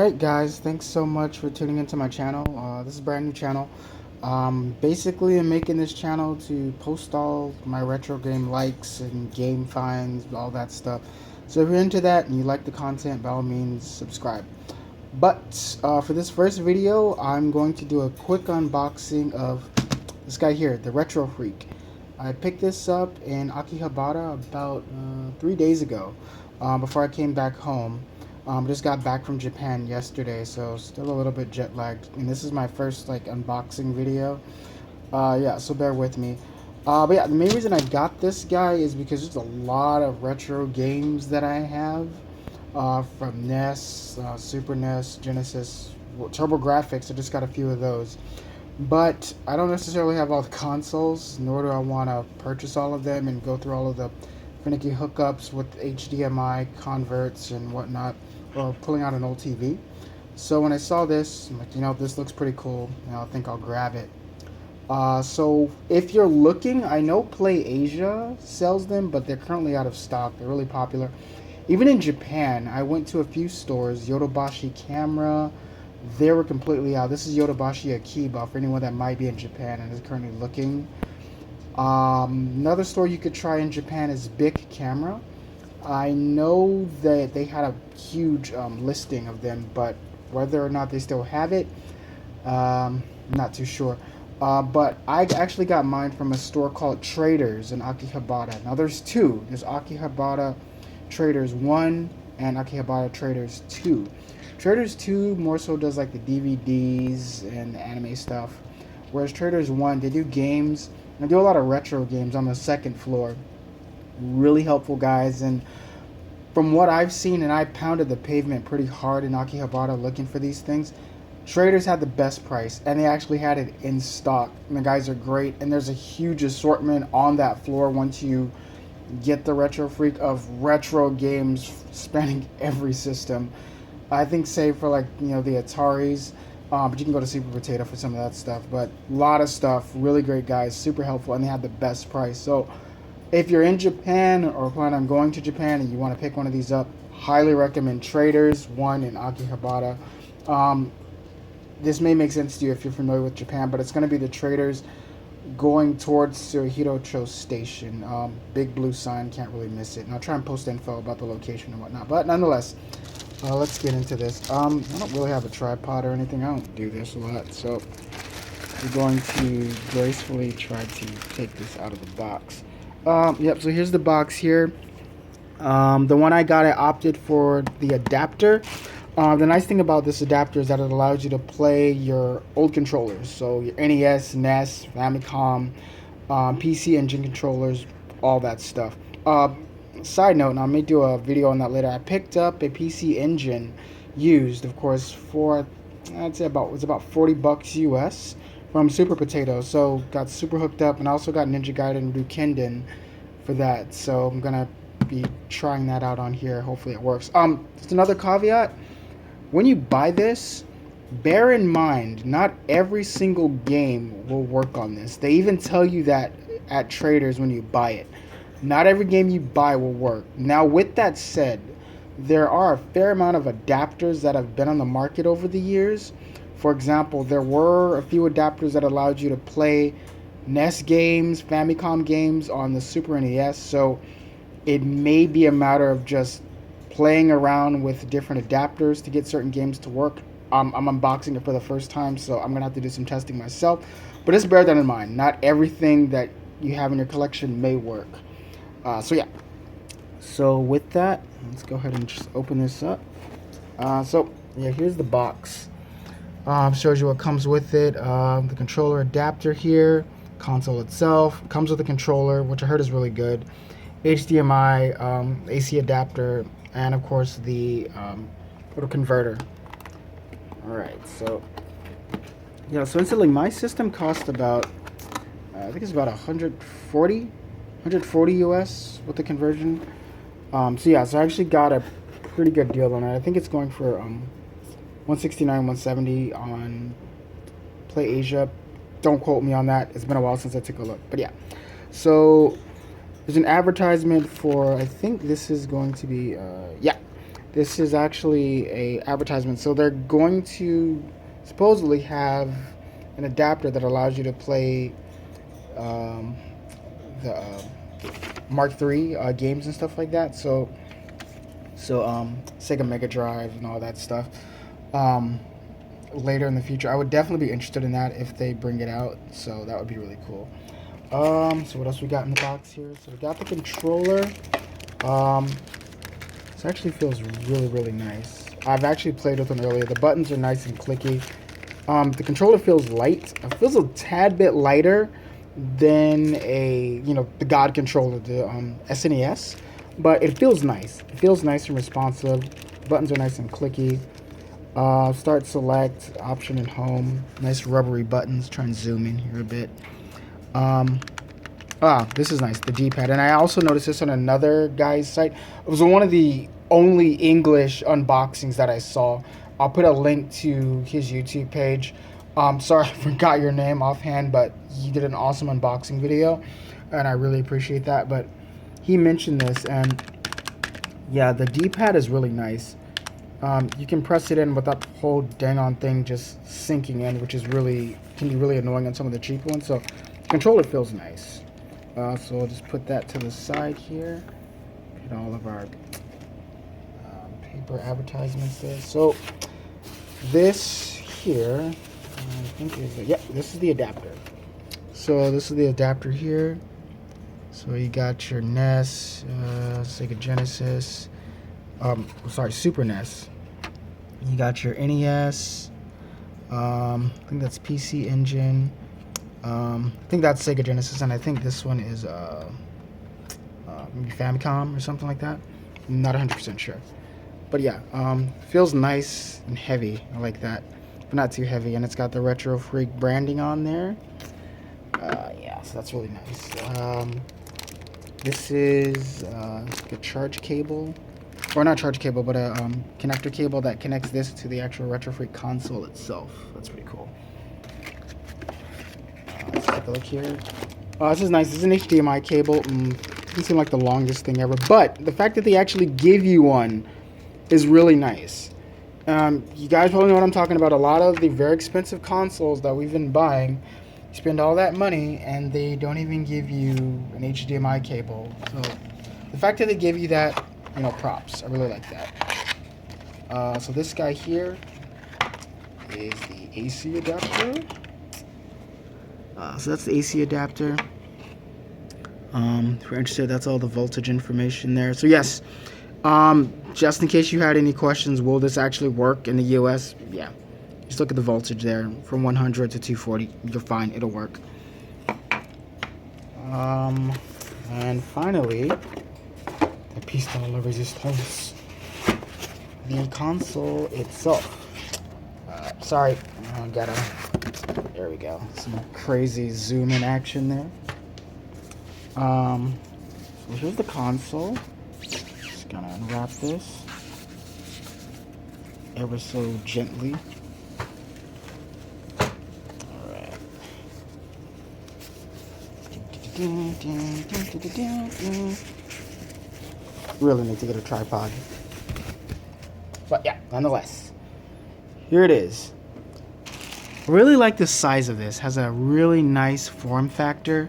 Alright guys, thanks so much for tuning into my channel. This is a brand new channel. Basically I'm making this channel to post all my retro game likes and game finds, all that stuff. So if you're into that and you like the content, by all means subscribe. But for this first video, I'm going to do a quick unboxing of this guy here, the RetroFreak. I picked this up in Akihabara about 3 days ago, before I came back home. Just got back from Japan yesterday, so still a little bit jet lagged. And this is my first unboxing video. Yeah, so bear with me. But yeah, the main reason I got this guy is because there's a lot of retro games that I have, from NES, Super NES, Genesis, TurboGrafx. I just got a few of those. But I don't necessarily have all the consoles, nor do I want to purchase all of them and go through all of the finicky hookups with HDMI converts and whatnot, or pulling out an old TV. So when I saw this, I'm like, this looks pretty cool, I think I'll grab it. So if you're looking, I know Play Asia sells them, but they're currently out of stock. They're really popular. Even in Japan, I went to a few stores, Yodobashi Camera, they were completely out. This is Yodobashi Akiba for anyone that might be in Japan and is currently looking. Another store you could try in Japan is Bic Camera. I know that they had a huge listing of them, but whether or not they still have it, not too sure. But I actually got mine from a store called Traders in Akihabara. Now there's two. There's Akihabara Traders 1 and Akihabara Traders 2. Traders 2 more so does like the DVDs and the anime stuff, whereas Traders 1, they do games. I do a lot of retro games on the second floor. Really helpful guys, and from what I've seen, and I pounded the pavement pretty hard in Akihabara looking for these things, Traders had the best price, and they actually had it in stock, and the guys are great, and there's a huge assortment on that floor once you get the RetroFreak of retro games spanning every system. I think save for the Ataris, but you can go to Super Potato for some of that stuff. But a lot of stuff, really great guys, super helpful, and they have the best price. So if you're in Japan or plan on going to Japan and you want to pick one of these up, highly recommend Traders 1 in Akihabara. This may make sense to you if you're familiar with Japan, but it's going to be the Traders going towards Hirocho Station. Big blue sign, can't really miss it. And I'll try and post info about the location and whatnot. But nonetheless, let's get into this. I don't really have a tripod or anything. I don't do this a lot, so we're going to gracefully try to take this out of the box. Yep, so here's the box here. The one I got, I opted for the adapter. The nice thing about this adapter is that it allows you to play your old controllers. So your NES, NES, Famicom, PC Engine controllers, all that stuff. Side note, and I may do a video on that later, I picked up a PC Engine used, of course, for, I'd say it's about 40 bucks US from Super Potato. So got super hooked up, and I also got Ninja Gaiden Ryukenden for that. So I'm gonna be trying that out on here. Hopefully it works. Just another caveat: when you buy this, bear in mind not every single game will work on this. They even tell you that at Traders when you buy it. Not every game you buy will work. Now, with that said, there are a fair amount of adapters that have been on the market over the years. For example, there were a few adapters that allowed you to play NES games, Famicom games on the Super NES. So it may be a matter of just playing around with different adapters to get certain games to work. I'm unboxing it for the first time, so I'm going to have to do some testing myself. But just bear that in mind. Not everything that you have in your collection may work. So yeah, so with that, let's go ahead and just open this up. So yeah, here's the box. Shows you what comes with it. The controller adapter here, console itself comes with a controller, which I heard is really good, HDMI, AC adapter, and of course the little converter. Alright, so yeah, so instantly my system cost about, I think it's about 140 US with the conversion. So yeah, so I actually got a pretty good deal on it. I think it's going for 169, 170 on Play Asia. Don't quote me on that. It's been a while since I took a look. But yeah, so there's an advertisement for, I think this is going to be, yeah, This is actually a advertisement. So they're going to supposedly have an adapter that allows you to play um, the Mark III games and stuff like that. So Sega Mega Drive and all that stuff. Um, Later in the future, I would definitely be interested in that if they bring it out. So that would be really cool. So what else we got in the box here? So we got the controller. This actually feels really, really nice. I've actually played with them earlier. The buttons are nice and clicky. The controller feels light. It feels a tad bit lighter than the God controller, the SNES, but it feels nice. It feels nice and responsive. Buttons are nice and clicky. Start, select, option, and home. Nice rubbery buttons. Try and zoom in here a bit. This is nice, the D-pad. And I also noticed this on another guy's site. It was one of the only English unboxings that I saw. I'll put a link to his YouTube page. Sorry, I forgot your name offhand, but he did an awesome unboxing video, and I really appreciate that. But he mentioned this, and yeah, the D-pad is really nice. You can press it in without the whole dang-on thing just sinking in, which can be really annoying on some of the cheap ones. So the controller feels nice. So I'll just put that to the side here. Get all of our paper advertisements there. So this here, I think this is the adapter. So this is the adapter here. So you got your NES, Sega Genesis, Super NES. You got your NES. I think that's PC Engine. I think that's Sega Genesis, and I think this one is maybe Famicom or something like that. I'm not 100% sure. But yeah, feels nice and heavy. I like that, but not too heavy. And it's got the RetroFreak branding on there. Yeah, so that's really nice. This is like a charge cable, or not charge cable, but a connector cable that connects this to the actual RetroFreak console itself. That's pretty cool. Let's take a look here. This is nice. This is an HDMI cable. Doesn't seem like the longest thing ever, but the fact that they actually give you one is really nice. You guys probably know what I'm talking about. A lot of the very expensive consoles that we've been buying, you spend all that money and they don't even give you an HDMI cable. So the fact that they give you that, props. I really like that. So this guy here is the AC adapter. So that's the AC adapter. If you're interested, that's all the voltage information there. So yes, just in case you had any questions, will this actually work in the US? Yeah, just look at the voltage there from 100 to 240. You're fine, it'll work. And finally, the piece de la resistance, the console itself. Sorry, there we go. Some crazy zoom in action there. So here's the console. Just gonna unwrap this ever so gently. Alright. Really need to get a tripod. But yeah, nonetheless. Here it is. I really like the size of this. Has a really nice form factor.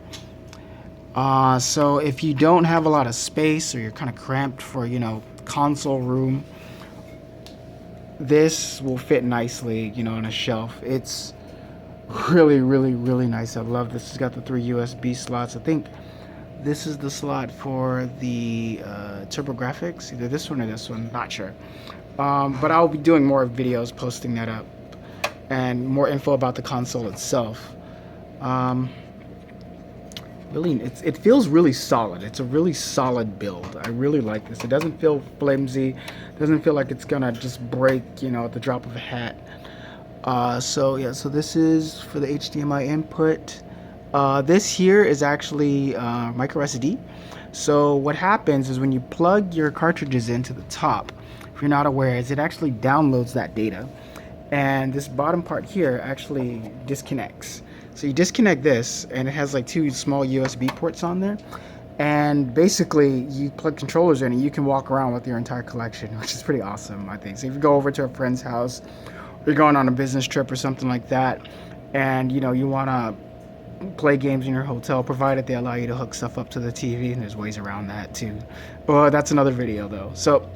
So if you don't have a lot of space or you're kind of cramped for, console room, this will fit nicely, on a shelf. It's really, really, really nice. I love this. It's got the 3 USB slots. I think this is the slot for the TurboGrafx, either this one or this one, not sure. But I'll be doing more videos posting that up and more info about the console itself. Really, it feels really solid. It's a really solid build. I really like this. It doesn't feel flimsy. It doesn't feel like it's gonna just break, at the drop of a hat. So this is for the HDMI input. This here is actually micro SD. So what happens is when you plug your cartridges into the top, if you're not aware, is it actually downloads that data, and this bottom part here actually disconnects. So you disconnect this, and it has like 2 small USB ports on there, And basically, you plug controllers in and you can walk around with your entire collection, which is pretty awesome, I think. So if you go over to a friend's house, or you're going on a business trip or something like that, and you want to play games in your hotel, provided they allow you to hook stuff up to the TV, and there's ways around that too. Well, that's another video though. So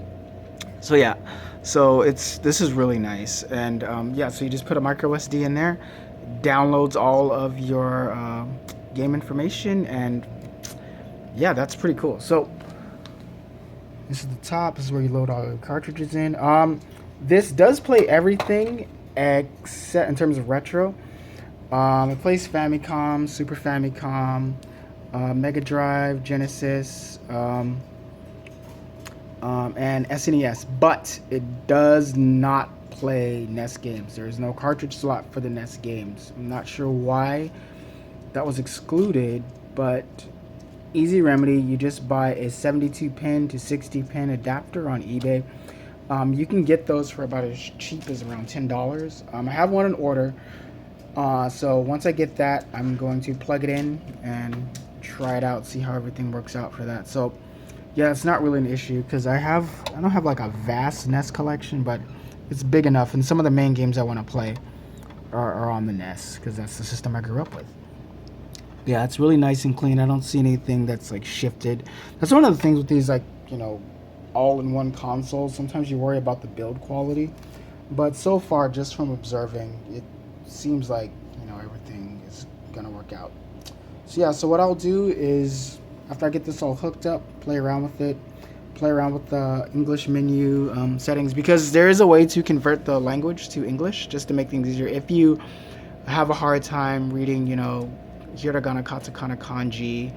yeah, so this is really nice, and yeah, so you just put a micro SD in there, downloads all of your game information, and yeah, that's pretty cool. So this is the top. This is where you load all the cartridges in. This does play everything except in terms of retro. It plays Famicom, Super Famicom, Mega Drive, Genesis, and SNES, but it does not play NES games. There is no cartridge slot for the NES games. I'm not sure why that was excluded, but easy remedy. You just buy a 72 pin to 60 pin adapter on eBay. You can get those for about as cheap as around $10. I have one in order. So once I get that, I'm going to plug it in and try it out, see how everything works out for that. So yeah, it's not really an issue because I don't have like a vast NES collection, but it's big enough, and some of the main games I want to play are on the NES because that's the system I grew up with. Yeah, it's really nice and clean. I don't see anything that's like shifted. That's one of the things with these, like, all-in-one consoles. Sometimes you worry about the build quality, but so far, just from observing, it seems like everything is gonna work out. So yeah, so what I'll do is after I get this all hooked up, play around with it, play around with the English menu settings, because there is a way to convert the language to English just to make things easier. If you have a hard time reading, hiragana, katakana, kanji,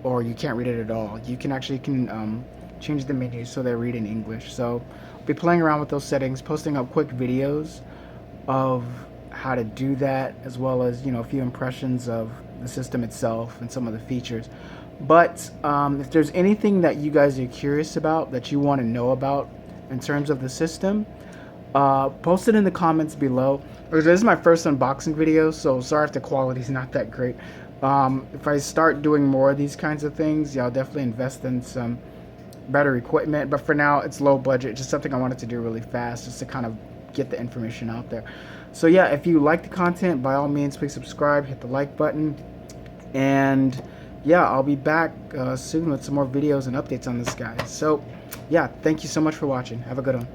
or you can't read it at all, you can actually change the menu so they read in English. So I'll be playing around with those settings, posting up quick videos of how to do that, as well as a few impressions of the system itself and some of the features. But if there's anything that you guys are curious about, that you want to know about in terms of the system, post it in the comments below. This is my first unboxing video, so sorry if the quality is not that great. If I start doing more of these kinds of things, yeah, I'll definitely invest in some better equipment. But for now, it's low budget, just something I wanted to do really fast, just to kind of get the information out there. So yeah, if you like the content, by all means, please subscribe, hit the like button, and yeah, I'll be back soon with some more videos and updates on this, guys. So yeah, thank you so much for watching. Have a good one.